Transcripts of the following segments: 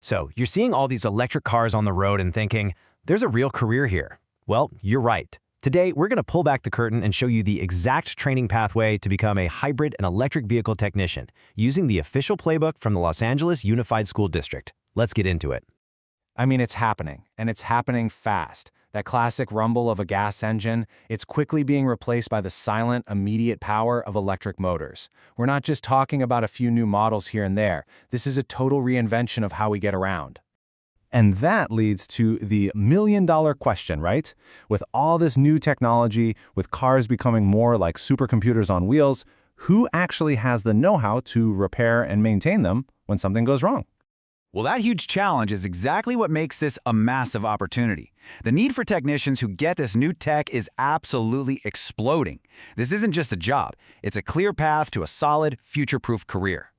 So you're seeing all these electric cars on the road and thinking, there's a real career here. Well, you're right. Today, we're going to pull back the curtain and show you the exact training pathway to become a hybrid and electric vehicle technician using the official playbook from the Los Angeles Unified School District. Let's get into it. I mean, it's happening, and it's happening fast. That classic rumble of a gas engine, it's quickly being replaced by the silent, immediate power of electric motors. We're not just talking about a few new models here and there. This is a total reinvention of how we get around. And that leads to the million-dollar question, right? With all this new technology, with cars becoming more like supercomputers on wheels, who actually has the know-how to repair and maintain them when something goes wrong? Well, that huge challenge is exactly what makes this a massive opportunity. The need for technicians who get this new tech is absolutely exploding. This isn't just a job, it's a clear path to a solid, future-proof career.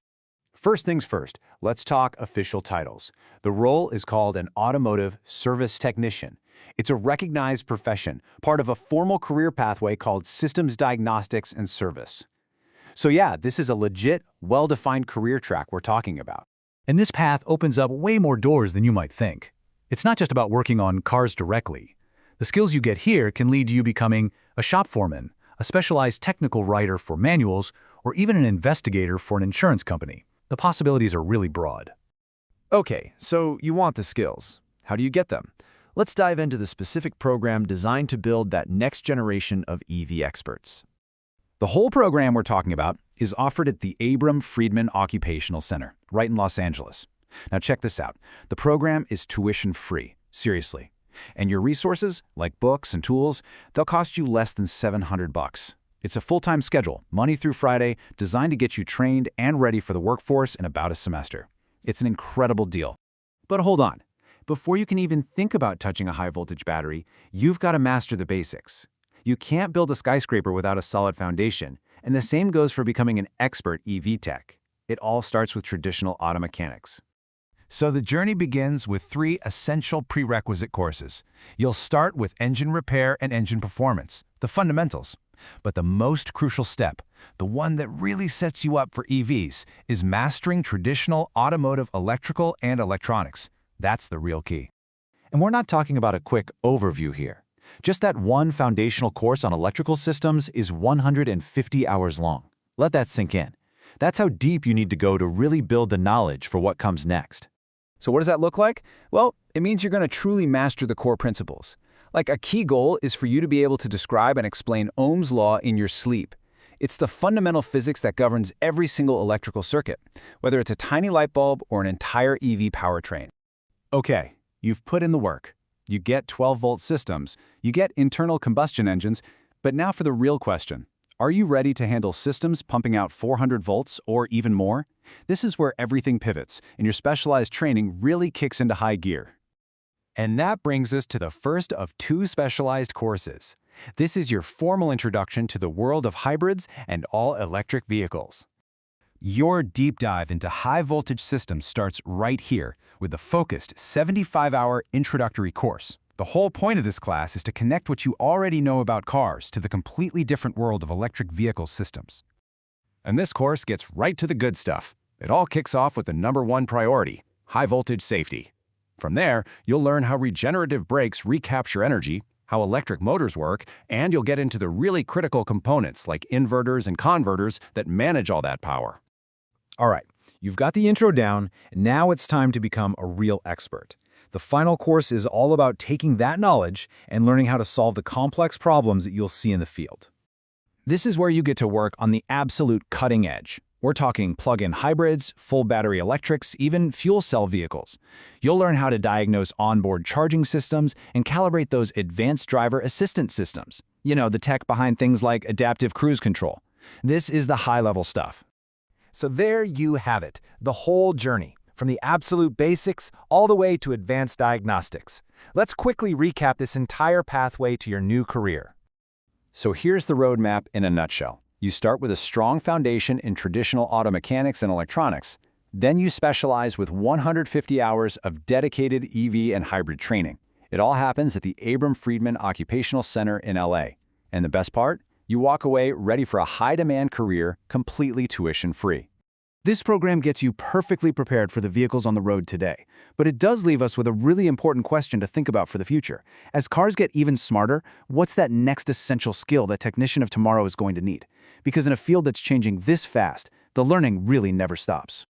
First things first, let's talk official titles. The role is called an automotive service technician. It's a recognized profession, part of a formal career pathway called systems diagnostics and service. So yeah, this is a legit, well-defined career track we're talking about. And this path opens up way more doors than you might think. It's not just about working on cars directly. The skills you get here can lead to you becoming a shop foreman, a specialized technical writer for manuals, or even an investigator for an insurance company. The possibilities are really broad. Okay, so you want the skills. How do you get them? Let's dive into the specific program designed to build that next generation of EV experts. The whole program we're talking about is offered at the Abram Friedman Occupational Center, right in Los Angeles. Now check this out. The program is tuition-free, seriously. And your resources, like books and tools, they'll cost you less than $700. It's a full-time schedule, Monday through Friday, designed to get you trained and ready for the workforce in about a semester. It's an incredible deal. But hold on. Before you can even think about touching a high-voltage battery, you've got to master the basics. You can't build a skyscraper without a solid foundation, and the same goes for becoming an expert EV tech. It all starts with traditional auto mechanics. So the journey begins with 3 essential prerequisite courses. You'll start with engine repair and engine performance, the fundamentals. But the most crucial step, the one that really sets you up for EVs, is mastering traditional automotive electrical and electronics. That's the real key. And we're not talking about a quick overview here. Just that one foundational course on electrical systems is 150 hours long. Let that sink in. That's how deep you need to go to really build the knowledge for what comes next. So what does that look like? Well, it means you're going to truly master the core principles. Like a key goal is for you to be able to describe and explain Ohm's law in your sleep. It's the fundamental physics that governs every single electrical circuit, whether it's a tiny light bulb or an entire EV powertrain. Okay, you've put in the work. You get 12-volt systems, you get internal combustion engines, but now for the real question. Are you ready to handle systems pumping out 400 volts or even more? This is where everything pivots, and your specialized training really kicks into high gear. And that brings us to the first of 2 specialized courses. This is your formal introduction to the world of hybrids and all-electric vehicles. Your deep dive into high-voltage systems starts right here with the focused 75-hour introductory course. The whole point of this class is to connect what you already know about cars to the completely different world of electric vehicle systems. And this course gets right to the good stuff. It all kicks off with the #1 priority, high-voltage safety. From there, you'll learn how regenerative brakes recapture energy, how electric motors work, and you'll get into the really critical components like inverters and converters that manage all that power. All right, you've got the intro down, and now it's time to become a real expert. The final course is all about taking that knowledge and learning how to solve the complex problems that you'll see in the field. This is where you get to work on the absolute cutting edge. We're talking plug-in hybrids, full battery electrics, even fuel cell vehicles. You'll learn how to diagnose onboard charging systems and calibrate those advanced driver assistance systems. You know, the tech behind things like adaptive cruise control. This is the high-level stuff. So there you have it, the whole journey, from the absolute basics all the way to advanced diagnostics. Let's quickly recap this entire pathway to your new career. So here's the roadmap in a nutshell. You start with a strong foundation in traditional auto mechanics and electronics. Then you specialize with 150 hours of dedicated EV and hybrid training. It all happens at the Abram Friedman Occupational Center in LA. And the best part? You walk away ready for a high-demand career completely tuition-free. This program gets you perfectly prepared for the vehicles on the road today, but it does leave us with a really important question to think about for the future. As cars get even smarter, what's that next essential skill that technician of tomorrow is going to need? Because in a field that's changing this fast, the learning really never stops.